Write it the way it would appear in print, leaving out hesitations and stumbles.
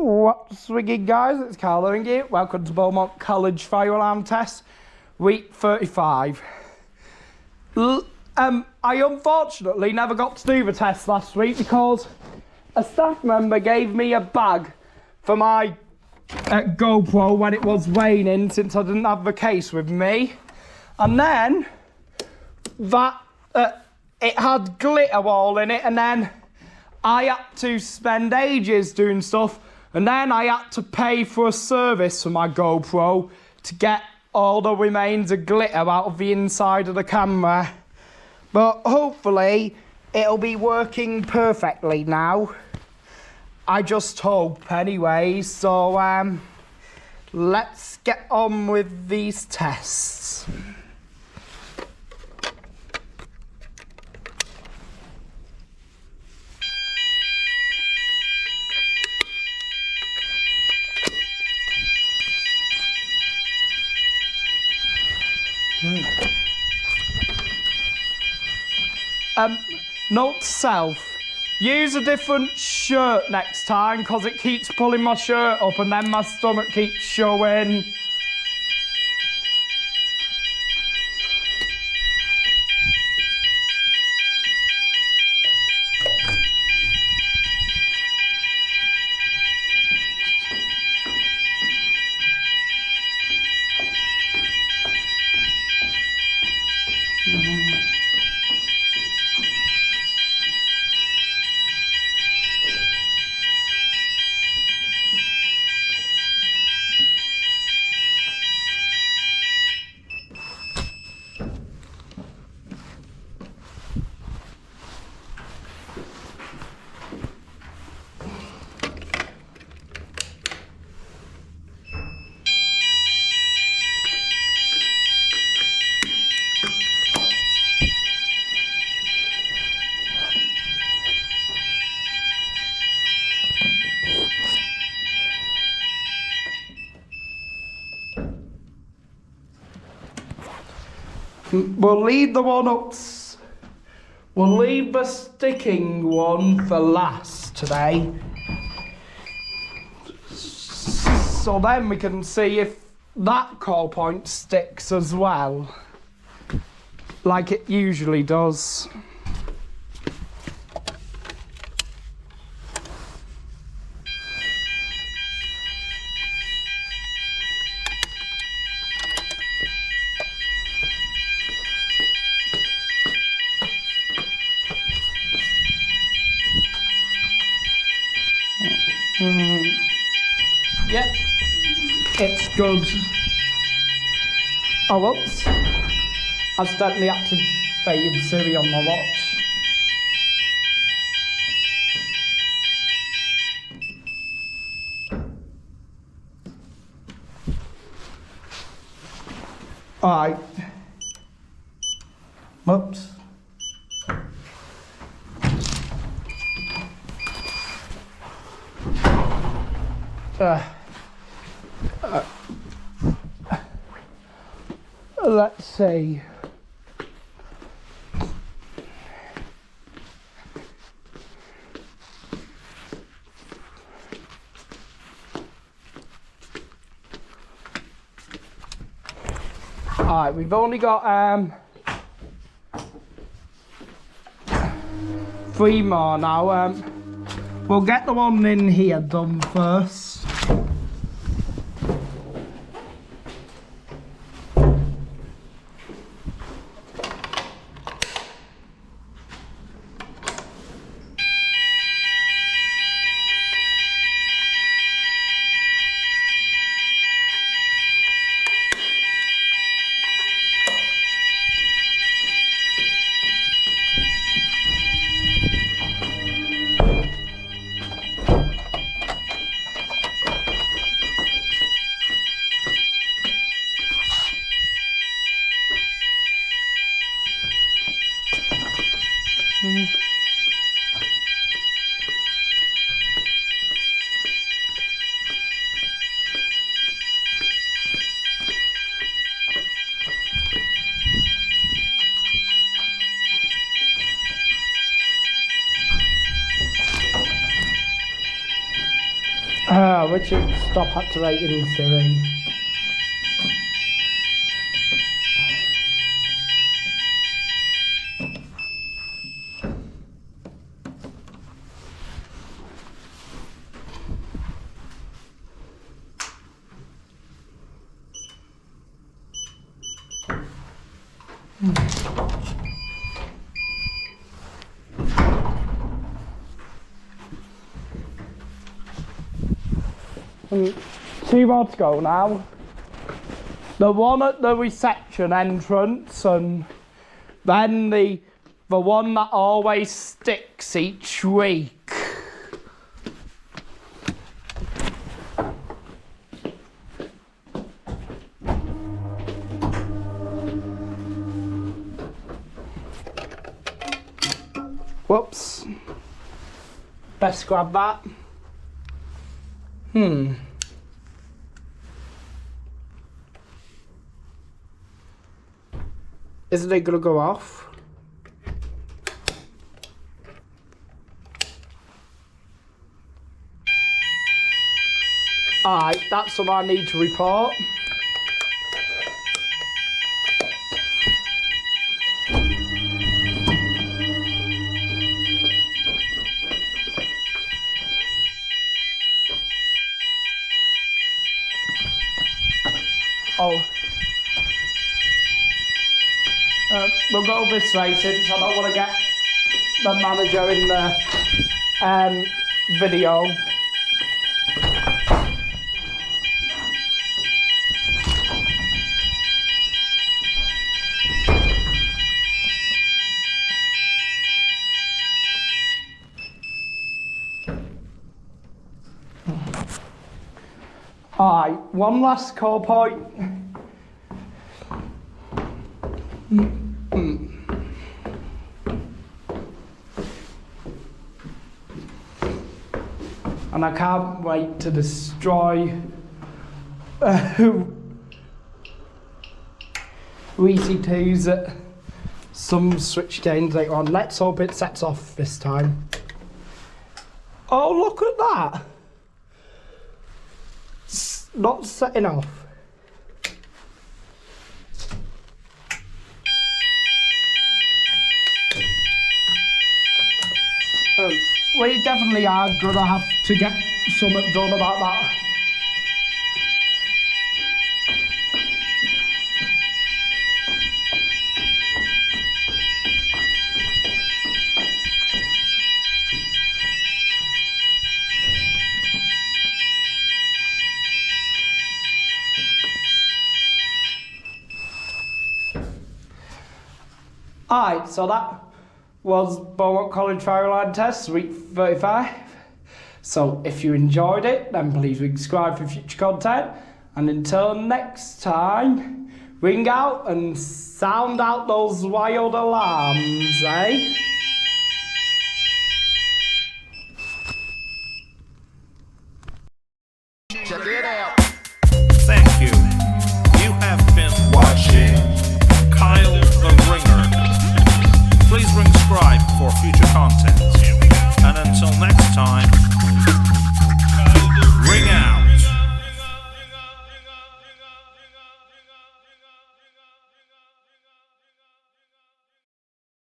What's swinging, guys? It's Carlo here. Welcome to Beaumont College Fire Alarm Test, week 35. I unfortunately never got to do the test last week because a staff member gave me a bag for my GoPro when it was raining, since I didn't have the case with me. And then that it had glitter all in it, and then I had to spend ages doing stuff, and then I had to pay for a service for my GoPro to get all the remains of glitter out of the inside of the camera. But hopefully it'll be working perfectly now. I just hope anyway. So let's get on with these tests. Note to self, use a different shirt next time because it keeps pulling my shirt up and then my stomach keeps showing. We'll leave the one up. We'll leave the sticking one for last today. So then we can see if that call point sticks as well, like it usually does. Yep, it's good. Oh, whoops. I accidentally activated Siri on my watch. Alright. Whoops. Let's see. Alright, we've only got 3 more now. We'll get the one in here done first. Richard, stop activating Siri. Two more to go now. The one at the reception entrance, and then the one that always sticks each week. Whoops. Best grab that. Isn't it gonna go off? Alright, that's something I need to report. Oh. We'll go this way since I don't want to get the manager in the video. Alright, one last call point. And I can't wait to destroy WC2s at some switch games later on. Let's hope it sets off this time. Oh, look at that! It's not setting off. We definitely are gonna have to get something done about that. Alright, so that was Beaumont College Fire Alarm Test, week 35. So if you enjoyed it, then please subscribe for future content. And until next time, ring out and sound out those wild alarms, eh? Check it out. Thank you. You have been watching Kyle the Ringer. Please ring subscribe for future content. And until next time,